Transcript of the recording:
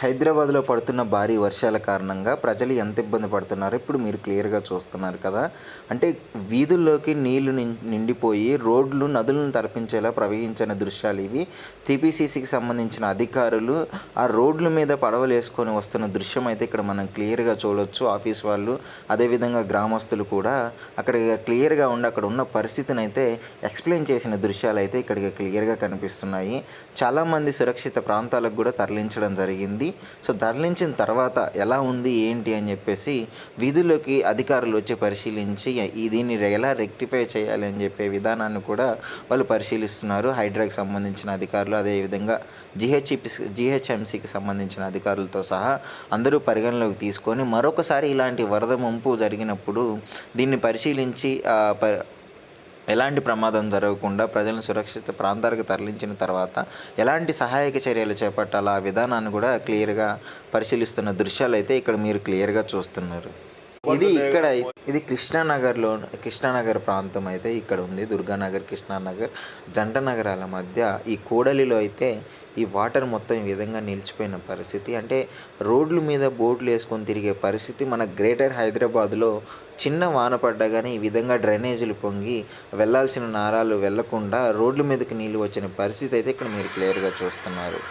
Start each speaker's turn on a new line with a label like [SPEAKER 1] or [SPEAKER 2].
[SPEAKER 1] హైదరాబాద్లో పడుతున్న భారీ వర్షాల కారణంగా ప్రజలు ఎంత ఇబ్బంది పడుతున్నారో ఇప్పుడు మీరు క్లియర్గా చూస్తున్నారు కదా. అంటే వీధుల్లోకి నీళ్లు నిండిపోయి రోడ్లు నదులను తలపించేలా ప్రవహించిన దృశ్యాలు ఇవి. టీపీసీసీకి సంబంధించిన అధికారులు ఆ రోడ్ల మీద పడవలు వేసుకొని వస్తున్న దృశ్యం అయితే ఇక్కడ మనం క్లియర్గా చూడవచ్చు. ఆఫీస్ వాళ్ళు, అదేవిధంగా గ్రామస్తులు కూడా అక్కడ క్లియర్గా ఉండి అక్కడ ఉన్న పరిస్థితిని అయితే ఎక్స్ప్లెయిన్ చేసిన దృశ్యాలు అయితే ఇక్కడికి క్లియర్గా కనిపిస్తున్నాయి. చాలామంది సురక్షిత ప్రాంతాలకు కూడా తరలించడం జరిగింది. సో తరలించిన తర్వాత ఎలా ఉంది ఏంటి అని చెప్పేసి వీధుల్లోకి అధికారులు వచ్చి పరిశీలించి దీన్ని ఎలా రెక్టిఫై చేయాలి అని చెప్పే విధానాన్ని కూడా వాళ్ళు పరిశీలిస్తున్నారు. హైడ్రాకి సంబంధించిన అధికారులు, అదేవిధంగా జిహెచ్ఎంసీకి సంబంధించిన అధికారులతో సహా అందరూ పరిగణలోకి తీసుకొని మరొకసారి ఇలాంటి వరద ముంపు జరిగినప్పుడు దీన్ని పరిశీలించి ఎలాంటి ప్రమాదం జరగకుండా ప్రజలను సురక్షిత ప్రాంతాలకు తరలించిన తర్వాత ఎలాంటి సహాయక చర్యలు చేపట్టాలో ఆ విధానాన్ని కూడా క్లియర్గా పరిశీలిస్తున్న దృశ్యాలు అయితే ఇక్కడ మీరు క్లియర్గా చూస్తున్నారు. ఇది కృష్ణానగర్ ప్రాంతం అయితే ఇక్కడ ఉంది. దుర్గానగర్, కృష్ణానగర్ జంట నగరాల మధ్య ఈ కూడలిలో అయితే ఈ వాటర్ మొత్తం ఈ విధంగా నిలిచిపోయిన పరిస్థితి. అంటే రోడ్ల మీద బోట్లు వేసుకొని తిరిగే పరిస్థితి. మన గ్రేటర్ హైదరాబాద్లో చిన్న వాన పడ్డా కానీ ఈ విధంగా డ్రైనేజీలు పొంగి వెళ్ళాల్సిన నారాలు వెళ్లకుండా రోడ్ల మీదకి నీళ్ళు వచ్చిన పరిస్థితి అయితే ఇక్కడ మీరు క్లియర్గా చూస్తున్నారు.